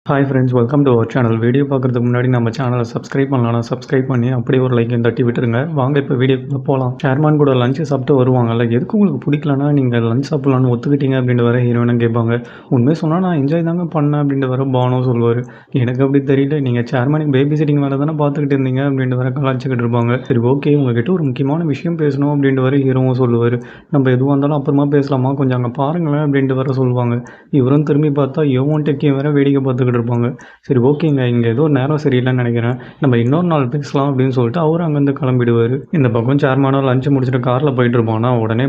Hi friends, welcome to our channel. Video பார்க்குறதுக்கு முன்னாடி நம்ம சேனலை சப்ஸ்கிரைப் பண்ணலாம். சப்ஸ்கிரைப் பண்ணி அப்படியே ஒரு லைக்கையும் தட்டி விட்டுருங்க. வாங்க இப்போ வீடியோக்குள்ளே போகலாம். சேர்மான் கூட லஞ்சு சாப்பிட்டு வருவாங்கல்ல, எதுக்கு உங்களுக்கு பிடிக்கலன்னா நீங்கள் லஞ்ச் சாப்பிட்லான்னு ஒத்துக்கிட்டீங்க அப்படின்ட்டு வர ஹீரோயினும் கேட்பாங்க. உண்மையை சொன்னால் நான் என்ஜாய் தாங்க பண்ணேன் அப்படின்ட்டு வர பானோ சொல்லுவார். எனக்கு அப்படி தெரியல, நீங்கள் சேர்மானுக்கு பேபி சிட்டிங் வேலை தானே பார்த்துக்கிட்டு இருந்தீங்க அப்படின்ட்டு வர கலாச்சிக்கிட்டு இருப்பாங்க. சரி, ஓகே, உங்ககிட்ட ஒரு முக்கியமான விஷயம் பேசணும் அப்படின்ட்டு வர ஹீரோவும் சொல்லுவார். நம்ம எதுவாக இருந்தாலும் அப்புறமா பேசலாமா, கொஞ்சம் அங்கே பாருங்களேன் அப்படின்ட்டு வர சொல்லுவாங்க. இவரும் திரும்பி பார்த்தா யோவும் டெக்கியும் வேற வேடிக்கை பார்த்துக்கிட்டு இருப்பாங்க. சரி, ஓகேங்க, இங்கே ஏதோ நேரம் சரியில்லைன்னு நினைக்கிறேன், நம்ம இன்னொரு நாள் பேசலாம் அப்படின்னு சொல்லிட்டு அவர் அங்கேருந்து கிளம்பிடுவார். இந்த பக்கம் சேர்மானோ லஞ்சு முடிச்சுட்டு காரில் போயிட்டு இருப்பானா, உடனே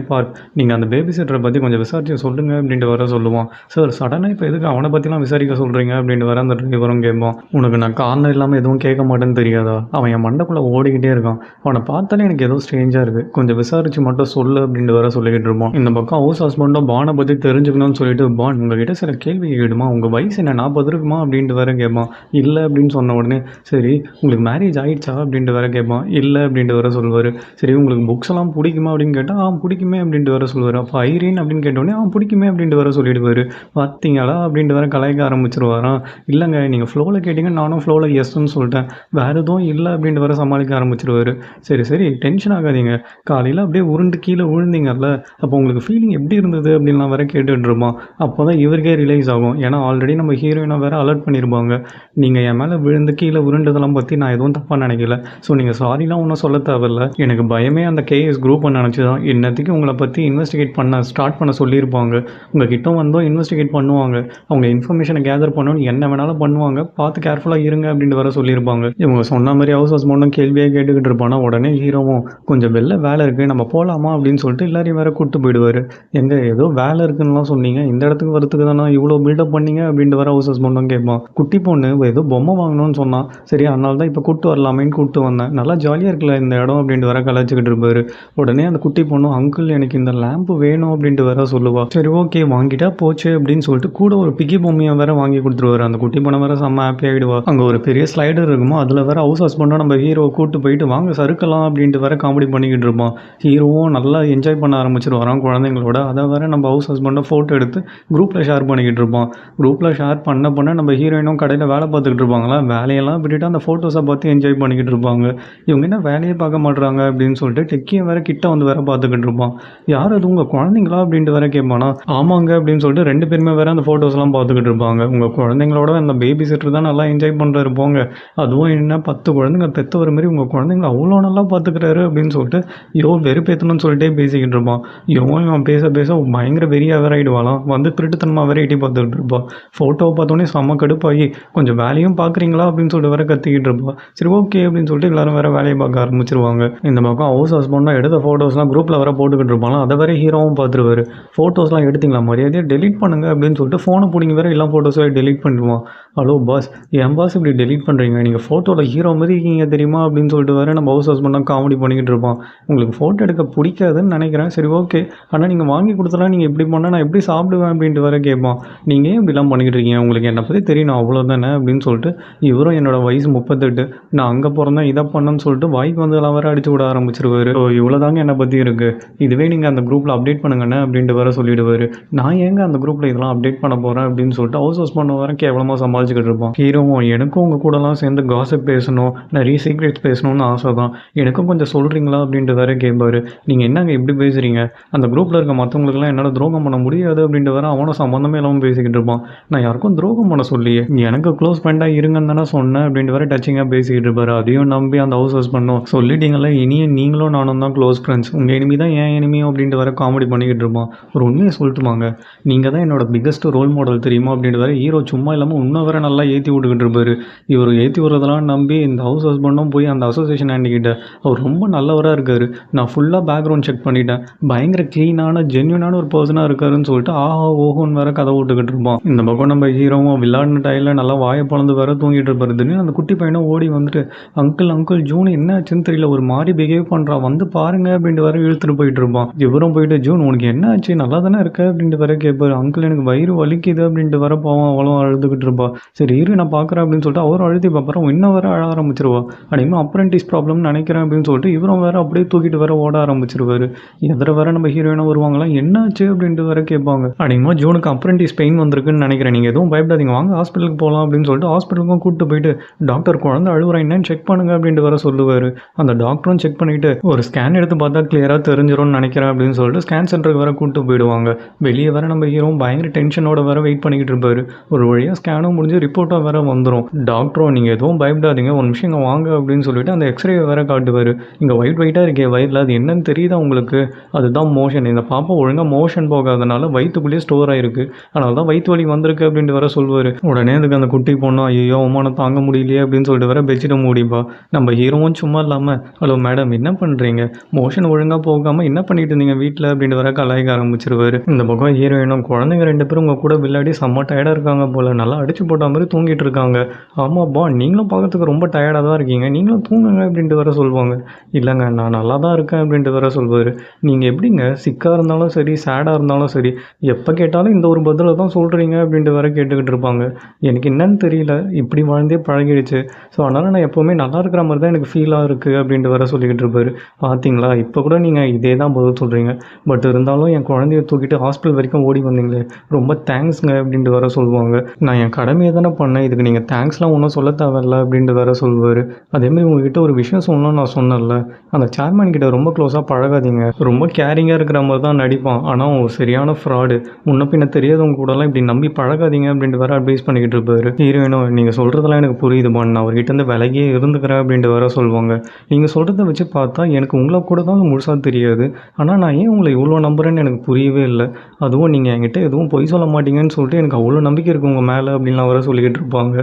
நீங்கள் அந்த பேபி சிட்டரை பற்றி கொஞ்சம் விசாரிச்சு சொல்லுங்க அப்படின்ட்டு வர சொல்லுவான். சார், சடனாக இப்போ எதுக்கு அவனை பற்றிலாம் விசாரிக்க சொல்கிறீங்க அப்படின்ட்டு வர அந்த டிரைவரும் கேட்பான். உனக்கு நான் காரணம் இல்லாமல் எதுவும் கேட்க மாட்டேன்னு தெரியாதா? அவன் என் மண்டைக்குள்ளே ஓடிக்கிட்டே இருக்கான், அவனை பார்த்தாலே எனக்கு ஏதோ ஸ்ட்ரேஞ்சாக இருக்குது, கொஞ்சம் விசாரிச்சு மட்டும் சொல்லு அப்படின்ட்டு வர சொல்லிக்கிட்டு இருப்பான். இந்த பக்கம் ஹவுஸ் ஹஸ்பண்டும் பானை பற்றி தெரிஞ்சுக்கணும்னு சொல்லிட்டு, பான் உங்ககிட்ட சில கேள்வி கேடுமா, உங்கள் வயசு என்ன 40 இருக்குமா அப்படின்ட்டு வர கேட்பான். இல்லை அப்படின்னு சொன்ன உடனே, சரி உங்களுக்கு மேரேஜ் ஆகிடுச்சா அப்படின்ட்டு வர கேட்பான். இல்லை அப்படின்ட்டு வர சொல்லுவார். சரி, உங்களுக்கு புக்ஸ் எல்லாம் பிடிக்குமா அப்படின்னு கேட்டால் பிடிக்குமே அப்படின்ட்டு வர சொல்லுவார். அப்போ ஐரீன் அப்படின்னு கேட்டோடனே பிடிக்குமே அப்படின்ட்டு வர சொல்லிடுவார். பார்த்தீங்களா அப்படின்ட்டு வர கலாய்க்க ஆரம்பிச்சிருவாராம். இல்லைங்க, நீங்கள் ஃப்ளோவில் கேட்டிங்க, நானும் ஃப்ளோவில் எஸ்ன்னு சொல்லிட்டேன், வேறு எதுவும் இல்லை அப்படின்ட்டு வர சமாளிக்க ஆரம்பிச்சிருவார். சரி சரி, டென்ஷன் ஆகாதீங்க, காலையில் அப்படியே உருண்டு கீழே விழுந்தீங்கல்ல, அப்போ உங்களுக்கு ஃபீலிங் எப்படி இருந்தது அப்படின்லாம் வேற கேட்டுட்டு இருப்பான். அப்போ தான் இவருக்கே ரிலைஸ் ஆகும். ஏன்னா ஆல்ரெடி நம்ம ஹீரோயினை வேறு அலர்ட் பண்ணியிருப்பாங்க. நீங்கள் என் மேலே விழுந்து கீழே உருண்டதெல்லாம் பற்றி நான் எதுவும் தப்பாக நினைக்கல, ஸோ நீங்கள் சாரிலாம் ஒன்றும் சொல்ல தேவையில்ல. எனக்கு பயமே அந்த கேஎஸ் குரூப்பை நினச்சி தான். இன்னத்துக்கு உங்களை பற்றி இன்வெஸ்டிகேட் ஸ்டார்ட் பண்ண சொல்லியிருப்பாங்க. உங்கள் கிட்ட வந்தோம் இன்வெஸ்டிகேட் பண்ணுவாங்க, அவங்க இன்ஃபர்மேஷனை கேதர் பண்ணணும்னு என்ன வேணாலும் பண்ணுவாங்க, பார்த்து கேர்ஃபுல்லாக இருங்க அப்படின்ட்டு வர சொல்லியிருப்பாங்க. இவங்க சொன்ன மாதிரி ஹவுஸ் ஹஸ்பண்டும் கேள்வியாக கேட்டுக்கிட்டு இருப்பானா, உடனே ஹீரோவும் கொஞ்சம் வேலை இருக்குது, நம்ம போகலாமா அப்படின்னு சொல்லிட்டு எல்லாரையும் வேற கூப்பிட்டு போயிடுவார். எங்கே ஏதோ வேலை இருக்குன்னுலாம் சொன்னீங்க, இந்த இடத்துக்கு வரத்துக்கு தானே இவ்வளோ பில்டப் பண்ணீங்க அப்படின்ட்டு வர ஹவுஸ் ஹஸ்பண்டும் கேட்பான். குட்டி பொண்ணு ஏதோ பொம்மை வாங்கணும்னு சொன்னான், சரி அதனால தான் இப்போ கூப்பிட்டு வரலாமேன்னு கூப்பிட்டு வந்தேன், நல்லா ஜாலியாக இருக்குல்ல இந்த இடம் அப்படின்ட்டு வர கலாச்சிக்கிட்டு இருப்பாரு. உடனே அந்த குட்டி பொண்ணு, அங்கிள் எனக்கு இந்த லேம்பு வேணும் அப்படின்ட்டு வர சொல்லுவா. சரி ஓகே, வாங்கிட்டா போச்சு அப்படின்னு சொல்லிட்டு கூட ஒரு பிக்கி பொம்மையை வேற வாங்கி கொடுத்துருவாரு. அந்த குட்டி பொண்ணை வேற செம்ம ஹாப்பி ஆகிடுவா. அங்கே ஒரு பெரிய ஸ்லைடர் இருக்குமோ, அதில் வேற ஹவுஸ் ஹஸ்பண்டாக நம்ம ஹீரோவை கூப்பிட்டு போயிட்டு வாங்க சறுக்கலாம் அப்படின்ட்டு வேற காமெடி பண்ணிக்கிட்டு இருப்பான். ஹீரோவும் நல்லா என்ஜாய் பண்ண ஆரம்பிச்சிருவாராம் குழந்தைங்களோட. அதை வேற நம்ம ஹவுஸ் ஹஸ்பண்டை ஃபோட்டோ எடுத்து குரூப்பில் ஷேர் பண்ணிக்கிட்டு இருப்பான். குரூப்பில் ஷேர் பண்ண நம்ம ஹீரோயினும் கடையில் வேலை பார்த்துக்கிட்டு இருப்பாங்களா, வேலையெல்லாம் விட்டுட்டு அந்த ஃபோட்டோஸை பார்த்து என்ஜாய் பண்ணிக்கிட்டு இருப்பாங்க. இவங்க என்ன வேலையே பார்க்க மாட்றாங்க அப்படின்னு சொல்லிட்டு டெக்கியை வேற கிட்ட வந்து வேற பார்த்துக்கிட்டு இருப்பான். யார் அது, உங்கள் குழந்தைங்களா அப்படின்ட்டு வேற கேட்பானா. ஆமாங்க அப்படின்னு சொல்லிட்டு 2 பேருமே வேற அந்த ஃபோட்டோஸ்லாம் பார்த்துக்கிட்டு இருப்பாங்க. உங்கள் குழந்தைங்களோட அந்த பேபி சிட்டர் தான் நல்லா என்ஜாய் பண்ணுறாரு போங்க, அதுவும் என்ன 10 குழந்தைங்க பெற்றவர் மாதிரி உங்கள் குழந்தைங்கள அவ்வளோ நல்லா பார்த்துக்கிறாரு அப்படின்னு சொல்லிட்டு வெறுப்பேற்றணும்னு சொல்லிட்டே பேசிக்கிட்டு இருப்பான். இவன் பேச பேச பயங்கர வெறியாக வேற ஆகிடுவாளாம். வந்து திருட்டுத்தனமாக வேற எட்டி பார்த்துக்கிட்டு இருப்பான். ஃபோட்டோவை பார்த்தோன்னே செம்ம கடுப்பாகி, கொஞ்சம் வேலையும் பார்க்குறீங்களா அப்படின்னு சொல்லிட்டு வேற கத்திக்கிட்டு இருப்பா. சரி ஓகே அப்படின்னு சொல்லிட்டு எல்லாரும் வேற வேலையை பார்க்க ஆரம்பிச்சிருவாங்க. இந்த பக்கம் ஹவுஸ் ஹஸ்பண்டாக எடுத்த ஃபோட்டோஸ்லாம் குரூப்பில் வேற போட்டுக்கிட்டு இருப்பாங்க. அதை வேற ஹீரோவும் பார்த்துருவாரு. ஃபோட்டோஸ்லாம் எடுத்தீங்களா, மரியாதையாக டெலிட் பண்ணுங்க அப்படின்னு சொல்லிட்டு ஃபோனை பிடிங்க வேற எல்லா ஃபோட்டோஸும் டெலிட் பண்ணிடுவான். ஹலோ பாஸ், என் பாஸ் இப்படி டெலிட் பண்ணுறீங்க, நீங்கள் ஃபோட்டோவில் ஹீரோ மாதிரி இருக்கீங்க தெரியுமா அப்படின்னு சொல்லிட்டு வேற நம்ம ஹவுஸ் ஹஸ்பண்டாக காமெடி பண்ணிக்கிட்டு இருப்பான். உங்களுக்கு ஃபோட்டோ எடுக்க பிடிக்காதுன்னு நினைக்கிறேன், சரி ஓகே, ஆனால் நீங்கள் வாங்கி கொடுத்தலாம், நீங்கள் எப்படி பண்ணால் நான் எப்படி சாப்பிடுவேன் அப்படின்ட்டு வேற கேட்பான். நீங்கள் ஏன் இப்படிலாம் பண்ணிக்கிட்டு இருக்கீங்க, உங்களுக்கு என்னை பற்றி தெரியணும் அவ்வளோதானே அப்படின்னு சொல்லிட்டு இவரும் என்னோடய வயசு 38, நான் அங்கே பிறந்தேன் இதை பண்ணேன்னு சொல்லிட்டு வாய்க்கு வந்து எல்லாம் வேறு அடிச்சு விட ஆரம்பிச்சிருவாரு. ஸோ இவ்வளோ தாங்க என்னை பற்றி இருக்குது, இதுவே நீங்கள் அந்த குரூப்பில் அப்டேட் பண்ணுங்கண்ணே அப்படின்ட்டு வேற சொல்லிடுவார். நான் ஏங்க அந்த குரூப்பில் இதெல்லாம் அப்டேட் பண்ண போகிறேன் அப்படின்னு சொல்லிட்டு ஹவுஸ் ஹஸ்பண்ட் வேற கேவலமாக சமாளிச்சுக்கிட்டு இருப்பான். ஹீரோவும் எனக்கும் உங்கள் கூடலாம் சேர்ந்து காசிப் பேசணும், நிறைய சீக்ரெட்ஸ் பேசணும்னு ஆசை தான், எனக்கும் கொஞ்சம் சொல்கிறீங்களா அப்படின்ட்டு வேற கேட்பாரு. நீங்கள் என்னங்க இப்படி பேசுகிறீங்க, அந்த குரூப்பில் இருக்க மற்றவங்களுக்குலாம் என்னால் துரோகம் பண்ண முடியாது அப்படின்ட்டு வேற அவனும் சம்மந்தமே இல்லாமல் பேசிக்கிட்டு இருப்பான். நான் யாருக்கும் துரோகம் பண்ண சொல்லியே, எனக்கு க்ளோஸ் ஃப்ரெண்டாக இருங்கன்னு தானே சொன்னேன் அப்படின்ட்டு வேற டச்சிங்காக பேசிக்கிட்டு இருப்பாரு. அதையும் நம்பி அந்த ஹவுஸ் ஹஸ்பண்டும் சொல்லிட்டீங்களா, இனியும் நீங்களும் நானும் தான் க்ளோஸ் ஃப்ரெண்ட்ஸ், உங்கள் எனிமி தான் ஏன் எனிமியும் அப்படின்ட்டு வேற காமெடி பண்ணிக்கிட்டு இருப்பான். ஒரு உண்மையை சொல்லிட்டுமாங்க, நீங்கள் தான் என்னோட பிக்கஸ்ட் ரோல் மாடல் தெரியுமா அப்படின்ட்டு வேற ஹீரோ சும்மா இல்லாமல் இன்னும் வேற நல்லா ஏற்றி விட்டுக்கிட்டு இருப்பாரு. இவர் ஏற்றி விடுறதெல்லாம் நம்பி இந்த ஹவுஸ் ஹஸ்பண்டும் போய் அந்த அசோசியேஷன் ஆண்டிக்கிட்ட, அவர் ரொம்ப நல்லவராக இருக்காரு, நான் ஃபுல்லாக பேக்ரவுண்ட் செக் பண்ணிட்டேன், பயங்கர க்ளீனான ஜென்யூனான ஒரு பர்சனாக இருக்காருன்னு சொல்லிட்டு ஆஹா ஓஹோன்னு வேற கதை விட்டுக்கிட்டு இருப்பான். இந்த பக்கம் நம்ம ஹீரோவும் விளையாடின டைல நல்லா வாயை பழந்து வேற தூங்கிட்டு இருப்பாரு. திடீர்னு அந்த குட்டி பையனும் ஓடி வந்துட்டு, அங்கிள் அங்கிள் ஜூன் என்ன ஆச்சுன்னு தெரியல, ஒரு மாதிரி பிஹேவ் பண்ணுறான், வந்து பாருங்க அப்படின்ட்டு வேற இழுத்துட்டு போயிட்டு இருப்பான். இவரும் போயிட்டு, ஜூன் உனக்கு என்ன ஆச்சு, நல்லா தானே இருக்க அப்படின்ட்டு வேற கேட்பாரு. அங்கிள் எனக்கு வயிறு வலிக்குது அப்படின்ட்டு வர போவான். அவளும் அழுதுகிட்டு இருப்பா. சரி இரு நான் பார்க்குறேன் அப்படின்னு சொல்லிட்டு அவரும் அழுத்தி பார்க்குறோம். இன்னும் வேற அழ ஆரம்பிச்சிருவா. அடிமா அப்ரெண்டிஸ் ப்ராப்ளம்னு நினைக்கிறேன் அப்படின்னு சொல்லிட்டு இவரும் வேற அப்படியே தூக்கிட்டு வேற ஓட ஆரம்பிச்சிருவாரு. எதிர வேற நம்ம ஹீரோயினும் வருவாங்களா, என்னாச்சு அப்படின்ட்டு வேற கேட்பாங்க. அடிமா ஜூனுக்கு அப்ரெண்டிஸ் பெயின் வந்திருக்குன்னு நினைக்கிறேன், நீங்கள் எதுவும் பயப்படாதீங்க, வாங்க வாங்க ஹாஸ்பிட்டலுக்கு போகலாம் அப்படின்னு சொல்லிட்டு ஹாஸ்பிட்டலுக்கும் கூப்பிட்டு போயிட்டு டாக்டர் குழந்தை அழுவுறா என்னன்னு செக் பண்ணுங்க அப்படின்ட்டு வர சொல்லுவார். அந்த டாக்டரும் செக் பண்ணிவிட்டு ஒரு ஸ்கேன் எடுத்து பார்த்தா கிளியராக தெரிஞ்சிரும்னு நினைக்கிறேன் அப்படின்னு சொல்லிட்டு ஸ்கேன் சென்டருக்கு வேறு கூப்பிட்டு போயிடுவாங்க. வெளியே வேறு நம்ம ஹீரோவும் பயங்கர டென்ஷனோட வேறு வெயிட் பண்ணிக்கிட்டு இருப்பார். ஒரு வழியாக ஸ்கேனும் முடிஞ்சு ரிப்போர்ட்டாக வேறு வந்துடும். டாக்டரும் நீங்கள் எதுவும் பயப்படாதீங்க, ஒரு நிமிஷம் இங்கே வாங்க அப்படின்னு சொல்லிட்டு அந்த எக்ஸ்ரே வேறு காட்டுவார். இங்கே ஒயிட்டாக இருக்கே வயிறில், அது என்னன்னு தெரியுதா உங்களுக்கு? அதுதான் மோஷன். இந்த பாப்பா ஒழுங்காக மோஷன் போகாதனால வயிற்றுக்குள்ளேயே ஸ்டோர் ஆகிருக்கு, அதனால தான் வயிற்று வலி வந்திருக்கு அப்படின்ட்டு வேற சொல்லுவார். உடனே அதுக்கு அந்த குட்டி பொண்ணு ஐயோ அவமானம் தாங்க முடியலையே அப்படின்னு சொல்லிட்டு வேற பெட்ஷீட்டை மூடிப்பா. நம்ம ஹீரோவும் சும்மா இல்லாமல் ஹலோ மேடம் என்ன பண்ணுறீங்க, மோஷன் ஒழுங்காக போகாமல் என்ன பண்ணிட்டு இருந்தீங்க வீட்டில் அப்படின்ட்டு வேற கலாய்க்க ஆரம்பிச்சிருவார். இந்த பக்கம் ஹீரோயினும் குழந்தைங்க 2 பேரும் உங்கள் கூட விளையாடி செம்ம டயர்டாக இருக்காங்க போல், நல்லா அடிச்சு போட்ட மாதிரி தூங்கிட்டு இருக்காங்க. ஆமாப்பா நீங்களும் பார்க்கறதுக்கு ரொம்ப டயர்டாக தான் இருக்கீங்க, நீங்களும் தூங்குங்க அப்படின்ட்டு வேற சொல்லுவாங்க. இல்லைங்க நான் நல்லா தான் இருக்கேன் அப்படின்ட்டு வேற சொல்வார். நீங்கள் எப்படிங்க சிக்காக இருந்தாலும் சரி சேடாக இருந்தாலும் சரி எப்போ கேட்டாலும் இந்த ஒரு பதிலை தான் சொல்கிறீங்க அப்படின்ட்டு வேற கேட்டுக்கிட்டு இருப்பாங்க. எனக்கு என்னன்னு தெரியல, இப்படி வாழ்ந்தே பழகிடுச்சு. ஸோ அதனால் நான் எப்போவுமே நல்லா இருக்கிற மாதிரி தான் எனக்கு ஃபீலாக இருக்குது அப்படின்ட்டு வேற சொல்லிக்கிட்டு இருப்பார். பார்த்தீங்களா இப்போ கூட நீங்கள் இதே தான் பதில் சொல்கிறீங்க, பட் இருந்தாலும் என் குழந்தைய தூக்கிட்டு ஹாஸ்பிட்டல் வரைக்கும் ஓடி வந்தீங்களே ரொம்ப தேங்க்ஸுங்க அப்படின்ட்டு வேற சொல்லுவாங்க. நான் என் கடமையை தானே பண்ணேன், இதுக்கு நீங்கள் தேங்க்ஸ்லாம் ஒன்றும் சொல்ல தேவையில்ல அப்படின்ட்டு வேற சொல்லுவார். அதேமாதிரி உங்ககிட்ட ஒரு விஷயம் சொல்லணும்னு நான் சொன்னேன்ல, அந்த சேர்மேன் கிட்ட ரொம்ப க்ளோஸாக பழகாதீங்க, ரொம்ப கேரிங்காக இருக்கிற மாதிரி தான் நடிப்பான், ஆனால் அவன் சரியான ஃப்ராடு, முன்ன பின்ன தெரியாதவங்க கூடலாம் இப்படி நம்பி பழகாதீங்க அப்படின்ட்டு வேற அட்வைஸ் பண்ணிக்கிட்டு இருப்பாரு. ஹீரோயினும் நீங்கள் சொல்கிறதெல்லாம் எனக்கு புரியுதுமா, நான் அவர்கிட்ட இருந்து விலகியே இருந்துக்கிறேன் அப்படின்ட்டு வேற சொல்லுவாங்க. நீங்கள் சொல்கிறத வச்சு பார்த்தா எனக்கு உங்களை கூட தான் முழுசாக தெரியாது, ஆனால் நான் ஏன் உங்களை இவ்வளோ நம்புறேன்னு எனக்கு புரியவே இல்லை. அதுவும் நீங்கள் என்கிட்ட எதுவும் பொய் சொல்ல மாட்டீங்கன்னு சொல்லிட்டு எனக்கு அவ்வளோ நம்பிக்கை இருக்குது உங்கள் மேலே அப்படின்லாம் வேற சொல்லிக்கிட்டு இருப்பாங்க.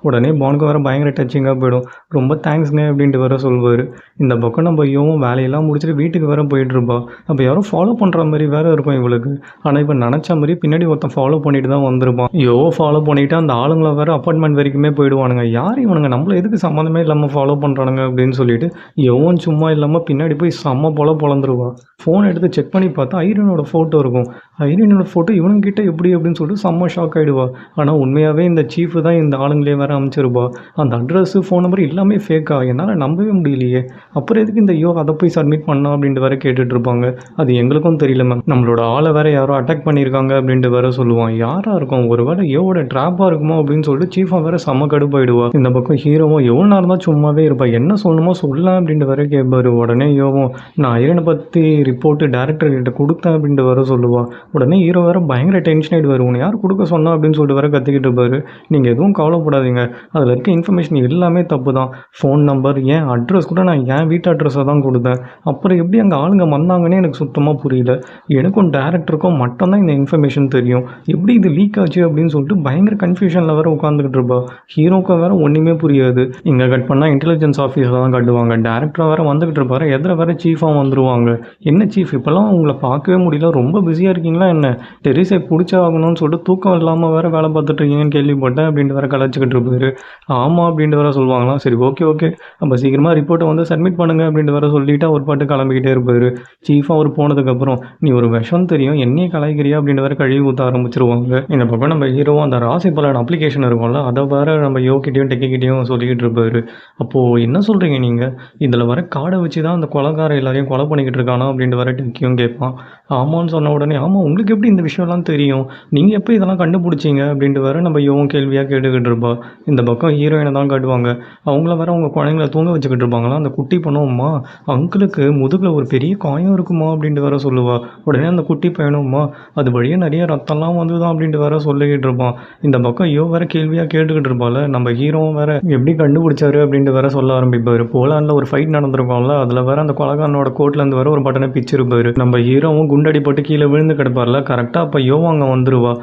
உடனே பானுக்கு வேறு பயங்கர டச்சிங்காக போயிடும். ரொம்ப தேங்க்ஸ்ங்க அப்படின்ட்டு வேற சொல்வார். இந்த பக்கம் நம்ம ஐயோவும் வேலையெல்லாம் முடிச்சுட்டு வீட்டுக்கு வேற போயிட்டுருப்பா. அப்போ யாரும் ஃபாலோ பண்ணுற மாதிரி வேற இருக்கும் இவளுக்கு. ஆனால் இப்போ நினச்ச மாதிரி பின்னாடி ஒருத்தன் ஃபாலோ பண்ணிட்டு தான் வந்திருப்பான். ஃபாலோ பண்ணிவிட்டு அந்த ஆளுங்களை வேறு அப்பார்ட்மெண்ட் வரைக்குமே போயிடுவானுங்க. யார் இவனுங்க நம்மள எதுக்கு சம்மந்தமே இல்லாமல் ஃபாலோ பண்ணுறானுங்க அப்படின்னு சொல்லிட்டு எவன் சும்மா இல்லாமல் பின்னாடி போய் செம்ம பொழந்துருவான். ஃபோன் எடுத்து செக் பண்ணி பார்த்தா ஐரனோட ஃபோட்டோ இருக்கும். ஐரனோட ஃபோட்டோ இவனுங்கிட்ட எப்படி அப்படின்னு சொல்லிட்டு செம்ம ஷாக் ஆகிடுவா. ஆனால் உண்மையாகவே இந்த சீஃபு தான் இந்த ஆளுங்களே வேறு அமைச்சிருப்பா. அந்த அட்ரஸ்ஸு ஃபோன் நம்பர் எல்லாமே ஃபேக்கா, என்னால் நம்பவே முடியலையே. அப்புறம் எதுக்கு இந்த அதை போய் சப்மிட் பண்ணா அப்படின்ட்டு வேறு கேட்டுட்ருப்பாங்க. அது எங்களுக்கும் தெரியல மேம், நம்மளோட ஆளை வேறு யாரோ அட்டாக் பண்ணியிருக்காங்க அப்படின்ட்டு வேறு சொல்லுவான். யாராக இருக்கும், ஒரு வேளை யோவோட ட்ராப்பாக இருக்குமோ அப்படின்னு சொல்லிட்டு சீஃபாக வேறு செம்ம கடுப்பாயிடுவா. இந்த பக்கம் ஹீரோவும் எவ்வளோ நேரம் தான் சும்மாவே இருப்பா, என்ன சொல்லணுமோ சொல்லலாம் அப்படின்ட்டு வேறு கேட்பாரு. உடனே யோவும் நான் ஐரனை பற்றி ரிப்போர்ட்டு டேரக்டர்கிட்ட கொடுத்தேன் அப்படின்ட்டு வேறு சொல்லுவாள். உடனே ஹீரோ வேறு பயங்கர டென்ஷன் ஆகிடுவார். உன்னை யார் கொடுக்க சொன்னா அப்படின்னு சொல்லிட்டு வேறு கத்திக்கிட்டு இருப்பார். நீங்கள் எதுவும் கவலைப்படாதீங்க, அதில் இருக்க இன்ஃபர்மேஷன் எல்லாமே தப்பு தான். ஃபோன் நம்பர் ஏன் அட்ரஸ் கூட நான் என் வீட்டு அட்ரஸை தான் கொடுத்தேன். அப்புறம் எப்படி அங்கே ஆளுங்க வந்தாங்கன்னே எனக்கு சுத்தமாக புரியல. எனக்கும் டேரக்டருக்கும் மட்டும்தான் இந்த இன்ஃபர்மேஷன் தெரியும், எப்படி இது லீக் ஆச்சு அப்படின்னு சொல்லிட்டு பயங்கர கன்ஃபியூஷனில் வேறு உட்காந்துக்கிட்டு இருப்பா. ஹீரோக்கும் வேறு ஒன்றுமே புரியாது. இங்கே கட் பண்ணால் இன்டெலிஜென்ஸ் ஆஃபீஸில் தான் கட்டுவாங்க. டேரக்டராக வேறு வந்துக்கிட்டு இருப்பாரு. எதிர வேறு சீஃபாக வந்துருவாங்க. என்ன சீஃப் இப்போல்லாம் உங்களை பார்க்கவே முடியல, ரொம்ப பிஸியாக இருக்கீங்களா என்ன, டெரிஸை பிடிச்சா ஆகணும்னு சொல்லிட்டு தூக்கம் இல்லாமல் வேறு வேலை பார்த்துட்டு இருக்கீங்கன்னு கேள்விப்பட்டேன் அப்படின்ட்டு வேறு கலாச்சிக்கிட்டு இருப்பாரு. ஆமாம் அப்படின்ட்டு வேறு சொல்லுவாங்களாம். சரி ஓகே நம்ம சீக்கிரமாக ரிப்போர்ட்டை வந்து சப்மிட் பண்ணுங்க அப்படின்ட்டு வேறு சொல்லிவிட்டு அவர் பாட்டு கிளம்பிக்கிட்டே இருப்பார். சீஃபாக அவர் போனதுக்கப்புறம் நீ ஒரு விஷம் தெரியும் என்னையே கலாய்க்கிறியா அப்படின்ட்டு வேறு கழுவி ஊற்ற ஆரம்பிச்சிருவாங்க. இந்த பக்கம் நம்ம ஹீரோவும் அந்த ராசி பலன் அப்ளிகேஷன் இருக்கும்ல, அதை வேறு நம்ம யோகிட்டையும் டெக்கிக்கிட்டையும் சொல்லிக்கிட்டு இருப்பார். அப்போது என்ன சொல்கிறீங்க நீங்கள், இதில் வர காடை வச்சு தான் அந்த கொலைக்கார எல்லாரையும் கொலை பண்ணிக்கிட்டு இருக்கானா அப்படின்ட்டு வர டெக்கியும் கேட்பான். ஆமான்னு சொன்ன உடனே ஆமாம் உங்களுக்கு எப்படி இந்த விஷயம்லாம் தெரியும், நீங்கள் எப்போ இதெல்லாம் கண்டுபிடிச்சிங்க அப்படின்ட்டு வேறு நம்ம யோவும் கேள்வியாக கேட்டுக்கிட்டு இருப்பா. இந்த பக்கம் ஹீரோயினை தான் காட்டுவாங்க. அவங்கள வேறு அவங்க குழந்தைங்கள தூங்க வச்சுக்கிட்டு இருப்பாங்களா. அந்த குட்டி பண்ணுவோம்மா அங்கிளுக்கு முதுகில் ஒரு பெரிய காயம் இருக்குமா அப்படின்ட்டு வேற சொல்லுவா. உடனே அந்த குட்டி பையனும்மா அது வழியாக நிறைய ரத்தம்லாம் வந்துதான் அப்படின்ட்டு வேற சொல்லிக்கிட்டு இருப்பான். இந்த பக்கம் வேற கேள்வியாக கேட்டுக்கிட்டு இருப்பாள். நம்ம ஹீரோவும் வேற எப்படி கண்டுபிடிச்சாரு அப்படின்ட்டு வேற சொல்ல ஆரம்பிப்பார். போலாண்டில் ஒரு ஃபைட் நடந்திருக்கோம்ல, அதில் வேற அந்த கொலகாரனோட கோட்லேருந்து வேற ஒரு பட்டனை பிச்சிருப்பாரு. நம்ம ஹீரோவும் குண்டடி போட்டு கீழே விழுந்து கிடப்பார்ல, கரெக்டாக அப்போ அங்கே வந்துருவா.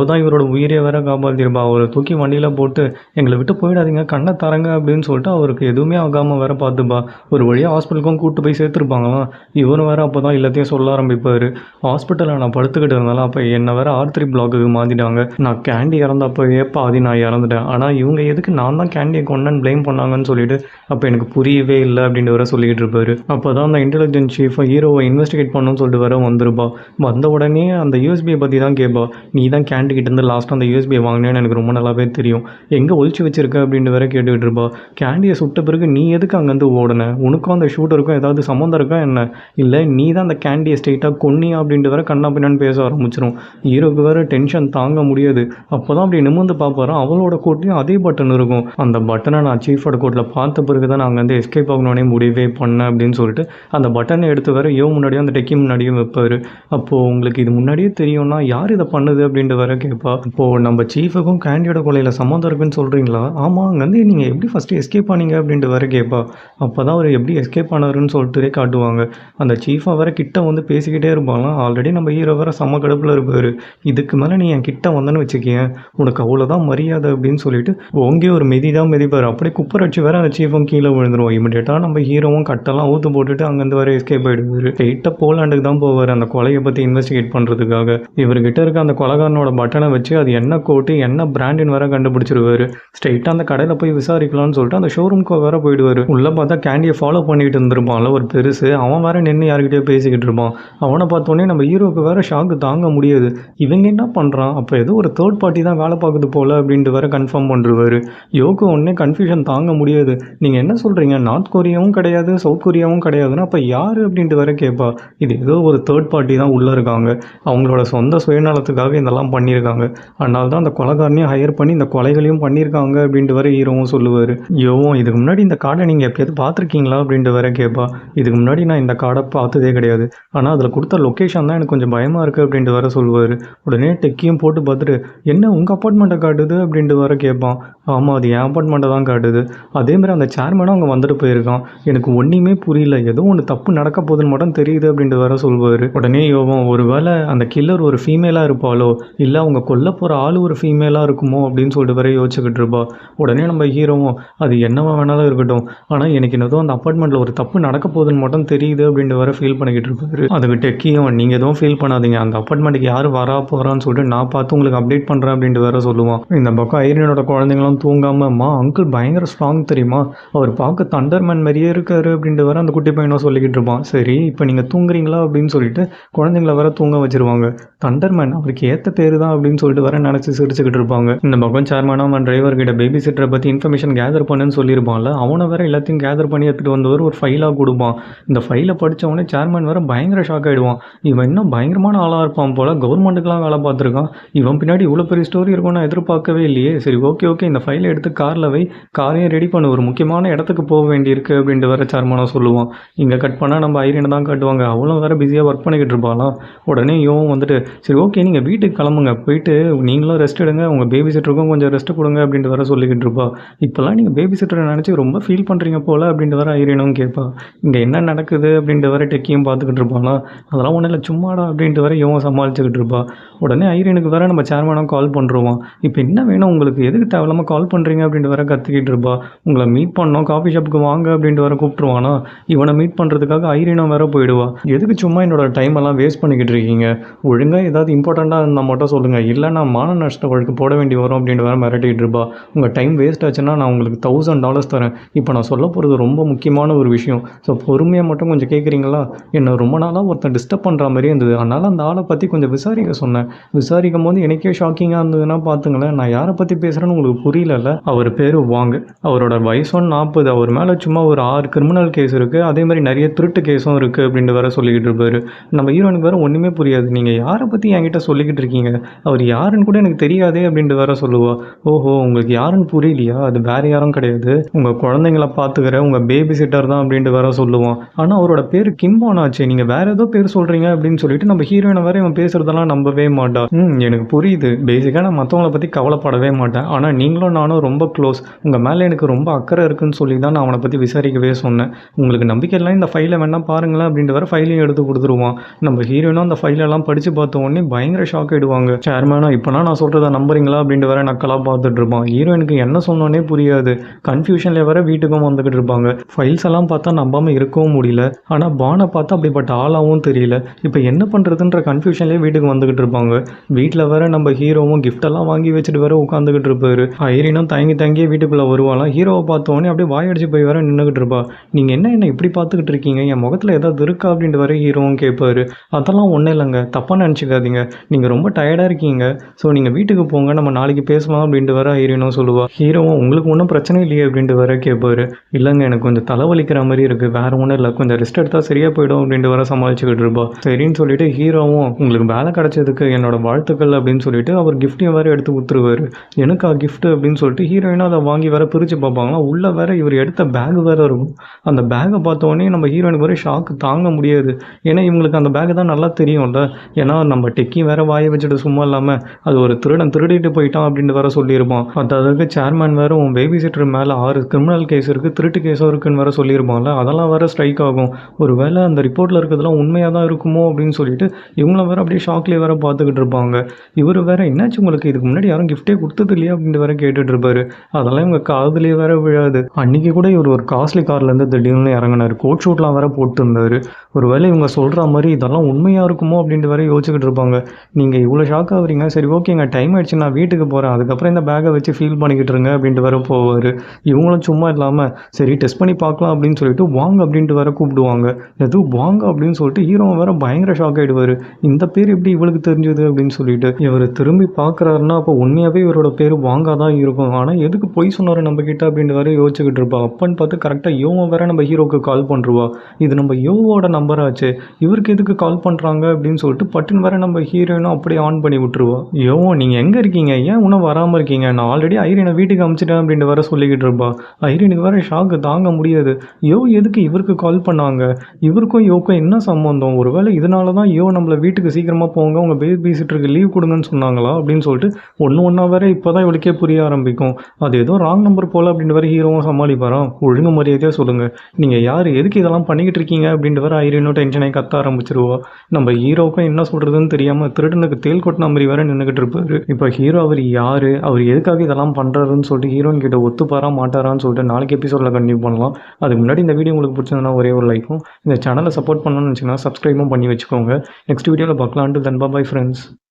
தான் இவரோட உயிரை வேற காப்பாற்றிருப்பா. அவரை தூக்கி வண்டியில் போட்டு எங்களை விட்டு போயிடாதீங்க கண்ணை தரங்க அப்படின்னு சொல்லிட்டு அவருக்கு எதுவுமே ஆகாமல் வேற பார்த்துப்பா. ஒரு வழியாக ஹாஸ்பிட்டலுக்கும் கூப்பிட்டு போய் சேர்த்துருப்பாங்களாம். இவரும் வேற அப்போ தான் எல்லாத்தையும் சொல்ல ஆரம்பிப்பார். ஹாஸ்பிட்டலில் நான் படுத்துக்கிட்டு இருந்தாலும் அப்போ என்னை வேற R3 பிளாக்குக்கு மாற்றிட்டாங்க. நான் கேண்டி இறந்தப்போவே பாதி நான் இறந்துட்டேன். ஆனால் இவங்க எதுக்கு நான் தான் கேண்டியை கொண்டேன்னு ப்ளேம் பண்ணாங்கன்னு சொல்லிட்டு அப்போ எனக்கு புரியவே இல்லை அப்படின்னு வேற சொல்லிக்கிட்டு இருப்பாரு. அப்போ தான் அந்த இன்டெலிஜென்ஸ் சீஃபை ஹீரோவை போய் இன்வெஸ்டிகேட் பண்ணணும்னு சொல்லிட்டு வேற வந்துருப்பா. வந்த உடனே அந்த யூஎஸ்பியை பற்றி தான் கேட்பா. நீ தான் கேண்டிகிட்டேருந்து லாஸ்ட்டாக அந்த யூஎஸ்பியை வாங்கினேன்னு எனக்கு ரொம்ப நல்லாவே தெரியும். எங்கே ஒழிச்சு வச்சிருக்க அப்படின்ட்டு வேற கேட்டுக்கிட்டு இருப்பா. கேண்டியை சுட்ட பிறகு நீ எதுக்கு அங்கேருந்து ஓடுன? உனக்கும் அந்த ஷூட்டருக்கும் ஏதாவது சம்மந்தம் இருக்கா என்ன? இல்லை நீ தான் அந்த கேண்டியை ஸ்ட்ரெயிட்டாக கொன்னியா அப்படின்ட்டு வேற கண்ணா பின்னான்னு பேச ஆரம்பிச்சிடும். ஹீரோக்கு வேற டென்ஷன் தாங்க முடியாது. அப்போ தான் அப்படி நிமிர்ந்து பார்ப்பாரு. அவளோட கோட்லேயும் அதே பட்டன் இருக்கும். அந்த பட்டனை நான் சீஃபோட கோட்டில் பார்த்த பிறகு தான் நான் அங்கேருந்து எஸ்கேப் ஆகணுன்னே முடிவே பண்ணேன் அப்படின்னு சொல்லிட்டு அந்த பட்டனை எடுத்து வேற முன்னாடியும் அந்த டெக்கி முன்னாடியும் வைப்பார். அப்போது உங்களுக்கு இது முன்னாடியே தெரியும்னா யார் இதை பண்ணுது அப்படின்ட்டு வேற கேட்பா. இப்போது நம்ம சீஃபுக்கும் கேண்டியோட கொலையில் சம்மந்தம் இருக்குன்னு சொல்கிறீங்களா? ஆமாம், அங்கேருந்து நீங்கள் எப்படி ஃபஸ்ட்டு எஸ்கேப் ஆனீங்க அப்படின்ட்டு வேற கேட்பா. அப்போ தான் அவர் எப்படி எஸ்கேப் ஆனாருன்னு சொல்லிட்டு காட்டுவாங்க. அந்த சீஃபை வேற கிட்ட வந்து பேசிக்கிட்டே இருப்பாங்களாம். ஆல்ரெடி நம்ம ஹீரோ வேற செம்ம கடுப்பில் இருப்பார். இதுக்கு மேலே நீ என் கிட்ட வந்தேன்னு வச்சுக்கேன், உனக்கு அவ்வளோதான் மரியாதை அப்படின்னு சொல்லிட்டு ஓங்கி ஒரு மிதி தான் மிதிப்பார். அப்படியே குப்பர் அடிச்சு வேற அந்த சீஃபும் கீழே விழுந்துருவோம். இமிடியேட்டாக நம்ம ஹீரோவும் கட்டெல்லாம் ஊற்று போட்டுட்டு அங்கேருந்து வர எஸ்கேப் ஆகிடுவார். ஸ்ட்ரெயிட்டாக போலாண்டுக்கு தான் போவார் அந்த கொலையை பற்றி இன்வெஸ்டிகேட் பண்ணுறதுக்காக. இவர்கிட்ட இருக்க அந்த கொலைகாரனோட பட்டனை வச்சு அது என்ன கோட்டு என்ன பிராண்டுன்னு வேற கண்டுபிடிச்சிருவாரு. ஸ்ட்ரெயிட்டாக அந்த கடையில் போய் விசாரிக்கலாம்னு சொல்லிட்டு அந்த ஷோரூம்க்கு வேற போயிடுவார். உள்ளே பார்த்தா கேண்டியை ஃபாலோ பண்ணிட்டு இருந்திருப்பான்ல ஒரு பெருசு, அவன் வேற நின்று யார்கிட்டயோ பேசிக்கிட்டு இருப்பான். அவனை பார்த்தோன்னே நம்ம ஹீரோக்கு வேற ஷாக்கு தாங்க முடியாது. இவங்க என்ன பண்ணுறான், அப்போ ஏதோ ஒரு தேர்ட் பார்ட்டி தான் வேலை பார்க்குது போல அப்படின்ட்டு வேற கன்ஃபார்ம் பண்ணுறாரு. யோக்கு ஒன்றே கன்ஃபியூஷன் தாங்க முடியாது. நீங்கள் என்ன சொல்கிறீங்க, நார்த் கொரியாவும் கிடையாது சவுத் கொரியாவும் கிடையாதுன்னா அப்போ யார் அப்படின்ட்டு வேற கேட்பா. இது ஏதோ ஒரு தேர்ட் பார்ட்டி தான் உள்ளே இருக்காங்க, அவங்களோட சொந்த சுயநலத்துக்காக இதெல்லாம் பண்ணியிருக்காங்க, அதனால தான் அந்த கொலைகாரனையும் ஹையர் பண்ணி இந்த கொலைகளையும் பண்ணியிருக்காங்க அப்படின்ட்டு வேற ஹீரோவும் சொல்லுவார். யோவும் இதுக்கு முன்னாடி இந்த கார்டை நீங்கள் எப்பயாவது பார்த்துருக்கீங்களா அப்படின்ட்டு வேற கேட்பா. இதுக்கு முன்னாடி நான் இந்த கார்டை பார்த்ததே கிடையாது, ஆனால் அதில் கொடுத்த லொக்கேஷன் தான் எனக்கு கொஞ்சம் பயமாக இருக்குது அப்படின்ட்டு வேற சொல்லுவார். உடனே டெக்கியும் போட்டு பார்த்துட்டு என்ன உங்கள் அப்பார்ட்மெண்ட்டை காட்டுது அப்படின்ட்டு வேற கேட்பான். ஆமாம், அது என் அப்பார்ட்மெண்ட்டை தான் காட்டுது. அதேமாதிரி அந்த சேர்மனும் அங்கே வந்துட்டு போயிருக்கான். எனக்கு ஒன்றுமே புரியல, ஏதோ ஒன்று தப்பு நடக்க போகுதுன்னு மட்டும் தெரியுது அப்படின்ட்டு வேற சொல்வார். உடனே யோகம் ஒருவேளை அந்த கில்லர் ஒரு ஃபீமேலாக இருப்பாளோ, இல்லை அவங்க கொல்ல போகிற ஆள் ஒரு ஃபீமேலாக இருக்குமோ அப்படின்னு சொல்லிட்டு வேற யோசிச்சுக்கிட்டு இருப்பா. உடனே நம்ம ஹீரோவும் அது என்னவா வேணாலும் இருக்கட்டும், ஆனால் எனக்கு என்னதோ அந்த அப்பார்ட்மெண்ட்டில் ஒரு தப்பு நடக்க போகுதுன்னு மட்டும் தெரியுது அப்படின்ட்டு வேற ஃபீல் பண்ணிக்கிட்டு இருப்பாரு. அதுக்கு டெக்கியும் நீங்கள் எதுவும் ஃபீல் பண்ணாதீங்க, அந்த அப்பார்ட்மெண்ட்டுக்கு யார் வரா போகிறான்னு சொல்லிட்டு நான் பார்த்து உங்களுக்கு அப்டேட் பண்ணுறேன் அப்படின்ட்டு வேற சொல்லுவான். இந்த பக்கம் ஐரியனோட குழந்தைங்களும் தூங்காமம்மா அங்கிள் பயங்கர ஸ்ட்ராங் தெரியுமா, அவர் பார்க்க தண்டர்மேன் மாதிரியே இருக்காரு அப்படின்ட்டு வேற அந்த குட்டி பையனும் சொல்லிக்கிட்டு இருப்பான். சரி இப்போ நீங்கள் தூங்குறீங்களா அப்படின்னு சொல்லிட்டு குழந்தைங்கள வேற தூங்க வச்சிருவாங்க. தண்டர்மேன் அவருக்கு ஏற்ற பேர் தான் அப்படின்னு சொல்லிட்டு வேற நினச்சி சிரிச்சுக்கிட்டு இருப்பாங்க. இந்த பக்கம் சேர்மனா அவன் டிரைவர் கிட்ட பேபி சிட்டரை பற்றி இன்ஃபர்மேஷன் கேதர் பண்ணுன்னு சொல்லியிருப்பான்ல, அவனை வேற எல்லாத்தையும் கேதர் பண்ணி எடுத்துகிட்டு வந்தவர் ஒரு ஃபைலாக கொடுப்பான். இந்த ஃபைலை படித்தவொடனே சேர்மன் வேற பயங்கர ஷாக் ஆகிடுவான். இவன் இன்னும் பயங்கரமான ஆளாக இருப்பான் போல், கவர்மெண்ட்டுக்கெலாம் வேலை பார்த்துருக்கான், இவன் பின்னாடி இவ்வளோ பெரிய ஸ்டோரி இருக்கும் நான் எதிர்பார்க்கவே இல்லையே. சரி ஓகே இந்த ஃபைலை எடுத்து காரில் வை, காரையும் ரெடி பண்ணு, ஒரு முக்கியமான இடத்துக்கு போக வேண்டியிருக்கு அப்படின்ட்டு வேற சேர்மனாக சொல்லுவான். இங்கே கட் பண்ணால் நம்ம ஐரியனை தான் காட்டுவாங்க. அவளும் வேறு பிஸியாக ஒர்க் பண்ணிக்கிட்டு இருப்பாளாம். உடனே யோவும் வந்துட்டு சரி ஓகே நீங்கள் வீட்டுக்கு கிளம்புங்க, போயிட்டு நீங்களும் ரெஸ்ட் எடுங்க, உங்கள் பேபி சிட்டருக்கும் கொஞ்சம் ரெஸ்ட் கொடுங்க அப்படின்ட்டு வேற சொல்லிக்கிட்டு இருப்பா. இப்போல்லாம் நீங்கள் பேபி சிட்டரை நினச்சி ரொம்ப ஃபீல் பண்ணுறீங்க போல் அப்படின்ட்டு வேற ஐரியனும் கேட்பா. இங்கே என்ன நடக்குது அப்படின்ட்டு வேற டெக்கியும் பார்த்துக்கிட்டு இருப்பானா. அதெல்லாம் ஒன்றும் இல்லை சும்மாடா அப்படின்ட்டு வேற யோவும் சமாளிச்சுக்கிட்டு இருப்பா. உடனே ஐரியனுக்கு வேற நம்ம சேர்மனாக கால் பண்ணுறோம். இப்போ என்ன வேணும் உங்களுக்கு, எதுக்கு தேவையில்லாமல் கால் பண்ணுறீங்க அப்படின்ட்டு வேற கத்திக்கிட்டு இருப்பா. உங்களை மீட் பண்ணோம், காஃபி ஷாப்புக்கு வாங்க அப்படின்ட்டு வேற கூப்பிட்டுருவானா. இவனை மீட் பண்ணுறதுக்காக ஐரியனும் வேற போயிடுவா. எதுக்கு சும்மா என்னோட டைம் எல்லாம் வேஸ்ட் பண்ணிக்கிட்டு இருக்கீங்க, ஒழுங்காக ஏதாவது இம்பார்ட்டண்ட்டாக இருந்தால் மட்டும் சொல்லுங்கள், இல்லை நான் மான நஷ்ட வழக்கு போட வேண்டி வரும் அப்படின்ட்டு வேற மிரட்டிகிட்டு இருப்பா. உங்கள் டைம் வேஸ்ட் ஆச்சுன்னா நான் உங்களுக்கு $1000 தரேன். இப்போ நான் சொல்ல போகிறது ரொம்ப முக்கியமான ஒரு விஷயம், ஸோ பொறுமையாக மட்டும் கொஞ்சம் கேட்குறீங்களா. என்னை ரொம்ப நாளாக ஒருத்தன் டிஸ்டர்ப் பண்ணுற மாதிரி இருந்தது, அதனால் அந்த ஆளை பற்றி கொஞ்சம் விசாரிக்க சொன்னேன். விசாரிக்கும் போது எனக்கே ஷாக்கிங்காக இருந்ததுன்னா பார்த்துங்களேன், நான் யாரை பற்றி பேசுகிறேன்னு உங்களுக்கு புரியல. அவர் பேர் வாங்க, அவரோட வயசு 40, அவர் மேலே சும்மா ஒரு 6 கிரிமினல் கேஸ் இருக்குது, அதே மாதிரி நிறைய திருட்டு கேஸும் இருக்குது அப்படின்ட்டு வேற சொல்லிக்கிட்டு இருப்பாரு. நம்ம ஹீரோனுக்கு வேறு ஒன்றுமே புரியாது. நீங்கள் யாரை பற்றி என்கிட்ட சொல்லிக்கிட்டு இருக்கீங்க, அவர் யாருன்னு கூட எனக்கு தெரியாதே அப்படின்ட்டு வேற சொல்லுவா. ஓஹோ உங்களுக்கு யாருன்னு புரியலையா, அது வேறு யாரும் கிடையாது, உங்கள் குழந்தைங்கள பார்த்துக்கிற உங்கள் பேபி சிட்டர் தான் அப்படின்ட்டு வேற சொல்லுவான். ஆனால் அவரோட பேர் கிம்பான் ஆச்சு, நீங்கள் வேறு ஏதோ பேர் சொல்கிறீங்க அப்படின்னு சொல்லிட்டு நம்ம ஹீரோயினை வேற இவன் பேசுகிறதெல்லாம் நம்பவே மாட்டா. எனக்கு புரியுது, பேசிக்காக நான் மற்றவங்கள பற்றி கவலைப்படவே மாட்டேன், ஆனால் நீங்களும் நானும் ரொம்ப க்ளோஸ், உங்கள் மேலே எனக்கு ரொம்ப அக்கறை இருக்குன்னு சொல்லி தான் நான் அவனை பற்றி விசாரிக்கவே சொன்னேன். உங்களுக்கு நம்பிக்கை இல்லை இந்த ஃபைலை வேணால் பாருங்களேன் அப்படின்ட்டு வேற ஃபைலையும் எடுத்து கொடுத்துருவான். நம்ம ஹீரோயினும் அந்த ஃபைலெல்லாம் படித்து பார்த்த உடனே பயங்கர ஷாக் ஆகிடுவாங்க. சேர்மேனா இப்போனா நான் சொல்கிறத நம்புறீங்களா அப்படின்ட்டு வேற நக்கலாக பார்த்துட்டு இருப்பான். ஹீரோயினுக்கு என்ன சொன்னோன்னே புரியாது, கன்ஃபியூஷனில் வேற வீட்டுக்கும் வந்துக்கிட்டு இருப்பாங்க. ஃபைல்ஸ் எல்லாம் பார்த்தா நம்பாமல் இருக்கவும் முடியல, ஆனால் பானை பார்த்தா அப்படிப்பட்ட ஆளாகவும் தெரியல. இப்போ என்ன பண்ணுறதுன்ற கன்ஃபியூஷன்லேயே வீட்டுக்கு வந்துக்கிட்டு இருப்பாங்க. வீட்டில் வேற நம்ம ஹீரோவும் கிஃப்டெல்லாம் வாங்கி வச்சுட்டு வேற உட்காந்துக்கிட்டு இருப்பாரு. ஐரினும் தயங்கியே வீட்டுக்குள்ளே வருவாளாம். ஹீரோவை பார்த்தோன்னே அப்படியே வாயடிச்சு போய் வேற நின்றுக்கிட்டு இருப்பா. நீங்கள் என்ன இப்படி பார்த்துக்கிட்டு இருக்கீங்க, என் முகத்தில் ஏதாவது ஏதாவது இருக்கா அப்படின்ட்டு வர ஹீரோவும் கேட்பாரு. அதெல்லாம் ஒன்றும் இல்லைங்க, தப்பாக நினச்சிக்காதீங்க, நீங்கள் ரொம்ப டயர்டாக இருக்கீங்க, ஸோ நீங்கள் வீட்டுக்கு போங்க, நம்ம நாளைக்கு பேசலாம் அப்படின்ட்டு வர ஹீரோனும் சொல்லுவாள். ஹீரோவும் உங்களுக்கு ஒன்றும் பிரச்சனை இல்லையே அப்படின்ட்டு வர கேட்பாரு. இல்லைங்க, எனக்கு கொஞ்சம் தலைவலிக்கிற மாதிரி இருக்குது, வேறு ஒன்றும் இல்லை, கொஞ்சம் ரெஸ்ட் எடுத்தால் சரியாக போயிடும் அப்படின்ட்டு வர சமாளிச்சுக்கிட்டு இருப்பா. சரின்னு சொல்லிட்டு ஹீரோவும் உங்களுக்கு வேலை கிடைச்சதுக்கு என்னோட வாழ்த்துக்கள் அப்படின்னு சொல்லிட்டு அவர் கிஃப்டையும் வேறு எடுத்து கொடுத்துருவாரு. எனக்கா கிஃப்ட் அப்படின்னு சொல்லிட்டு ஹீரோயினும் அதை வாங்கி வேற பிரித்து பார்ப்பாங்களா, உள்ளே வேற இவர் எடுத்த பேக் வேற இருக்கும். அந்த பேக்கை பார்த்தோன்னே நம்ம ஹீரோயினுக்கு வர ஷாக்கு தாங்க முடியாது. ஏன்னா இவங்களுக்கு அந்த பேக்கு தான் நல்லா தெரியும்ல. ஏன்னா நம்ம டெக்கி வேற வாயை வச்சுட்டு சும்மா இல்லாமல் அது ஒரு திருடன் திருடிட்டு போயிட்டான் அப்படின்ட்டு வேற சொல்லியிருப்பான். அதுக்கு சேர்மேன் வேற உன் பேபி சிட்டர் மேலே 6 கிரிமினல் கேஸ் இருக்குது, திருட்டு கேஸும் இருக்குன்னு வேற சொல்லியிருப்பான்ல. அதெல்லாம் வேற ஸ்ட்ரைக் ஆகும். ஒரு வேளை அந்த ரிப்போர்ட்டில் இருக்கிறதுலாம் உண்மையாக தான் இருக்குமோ அப்படின்னு சொல்லிட்டு இவங்கள வேற அப்படியே ஷாக்லேயே வேற பார்த்துக்கிட்டு இருப்பாங்க. இவர் வேற என்னாச்சு உங்களுக்கு, இதுக்கு முன்னாடி யாரும் கிஃப்டே கொடுத்தது இல்லையா அப்படின்ட்டு வேற கேட்டுட்டு இருப்பாரு. அதெல்லாம் இவங்க காதுலேயே வேற விழாது. அன்றைக்கி கூட இவர் ஒரு காஸ்ட்லி கார்லேருந்து திடீர்னு இறங்கினார், கோட் ஷூட்லாம் வேற போட்டு இருந்தார். ஒரு வேளை இவங்க சொல்கிற மாதிரி இதெல்லாம் உண்மையாக இருக்குமோ அப்படின்ட்டு வேற யோசிச்சுக்கிட்டு இருப்பாங்க. நீங்கள் இவ்வளோ ஷாக் ஆகுறீங்க, சரி ஓகேங்க டைம் ஆகிடுச்சு, நான் வீட்டுக்கு போகிறேன், அதுக்கப்புறம் இந்த பேக்கை வச்சு ஃபீல் பண்ணிக்கிட்டு இருங்க அப்படின்ட்டு வேற போவார். இவங்களும் சும்மா இல்லாமல் சரி டெஸ்ட் பண்ணி பார்க்கலாம் அப்படின்னு சொல்லிட்டு வாங்க அப்படின்ட்டு வேற கூப்பிடுவாங்க. எதுவும் வாங்க அப்படின்னு சொல்லிட்டு ஹீரோவை வேற பயங்கர ஷாக் ஆகிடுவார். இந்த பேர் எப்படி இவளுக்கு தெரிஞ்சது அப்படின்னு சொல்லிட்டு இவர் திரும்பி பார்க்குறாருன்னா அப்போ உண்மையாகவே இவரோட பேர் வாங்கா தான் இருக்கும். ஆனால் எதுக்கு பொய் சொன்னார் நம்ம கிட்ட அப்படின்ட்டு வேற யோசிச்சுக்கிட்டு இருப்பா. அப்பன்னு பார்த்து கரெக்டாக யோவை வேற நம்ம ஹீரோக்கு கால் பண்ணுருவா. இது நம்ம யோவோட நம்பராச்சு, இவருக்கு எதுக்கு கால் பண்ணுறாங்க அப்படின்னு சொல்லிட்டு பட்டுன்னு வேற நம்ம ஹீரோயினும் அப்படியே ஆன் பண்ணி விட்டுருவா. யோவோ நீங்கள் எங்கே இருக்கீங்க, ஏன் இன்னும் வராமல் இருக்கீங்க, நான் ஆல்ரெடி ஐரீனை வீட்டுக்கு அனுப்பிச்சிட்டேன் அப்படின்ட்டு வேற சொல்லிக்கிட்டு இருப்பா. ஐரீனுக்கு வேற ஷாக்கு தாங்க முடியாது. யோ எதுக்கு இவருக்கு கால் பண்ணாங்க, இவருக்கும் யோக்கும் என்ன சம்மந்தம், ஒருவேளை இதனால தான் யோ நம்மளை வீட்டுக்கு சீக்கிரமாக போங்க, உங்கள் பேபி சிட்டருக்கு லீவ் கொடுங்கன்னு சொன்னாங்களா அப்படின்னு சொல்லிட்டு ஒன்று வேற இப்போ தான் இவளுக்கே புரிய ஆரம்பிக்கும். அது ஏதோ ராங் நம்பர் போல் அப்படின்னு வேற ஹீரோவும் சமாளிப்பாராம். ஒழுங்கு மரியாதையாக சொல்லுங்கள், நீங்கள் யார், எதுக்கு இதெல்லாம் பண்ணிக்கிட்டு இருக்கீங்க அப்படின்ட்டு வேற ஐரீனும் டென்ஷனாகி கத்த ஆரம்பிச்சிருவா. நம்ம ஹீரோவுக்கும் என்ன சொல்கிறதுன்னு தெரியாமல் திருடனுக்கு தேல் கொட்டின மாதிரி வேற நின்றுக்கிட்டு இருப்பாரு. இப்போ ஹீரோ அவர் யார், அவர் எதுக்காக இதெல்லாம் பண்ணுறாருன்னு சொல்லிட்டு ஹீரோயின் கிட்ட ஒத்துப்பாரா மாட்டாரான்னு சொல்லிட்டு நாளைக்கு எபிசோடில் கண்டினியூ பண்ணலாம். அதுக்கு முன்னாடி இந்த வீடியோ உங்களுக்கு பிடிச்சதுன்னா ஒரே ஒரு லைக்கும், இந்த சேனலை சப்போர்ட் பண்ணணும்னு நினச்சிங்கன்னா சப்ஸ்கிரைபும் பண்ணி வச்சுக்கோங்க. நெக்ஸ்ட் வீடியோவில் பார்க்கலாம். Until then, bye bye friends.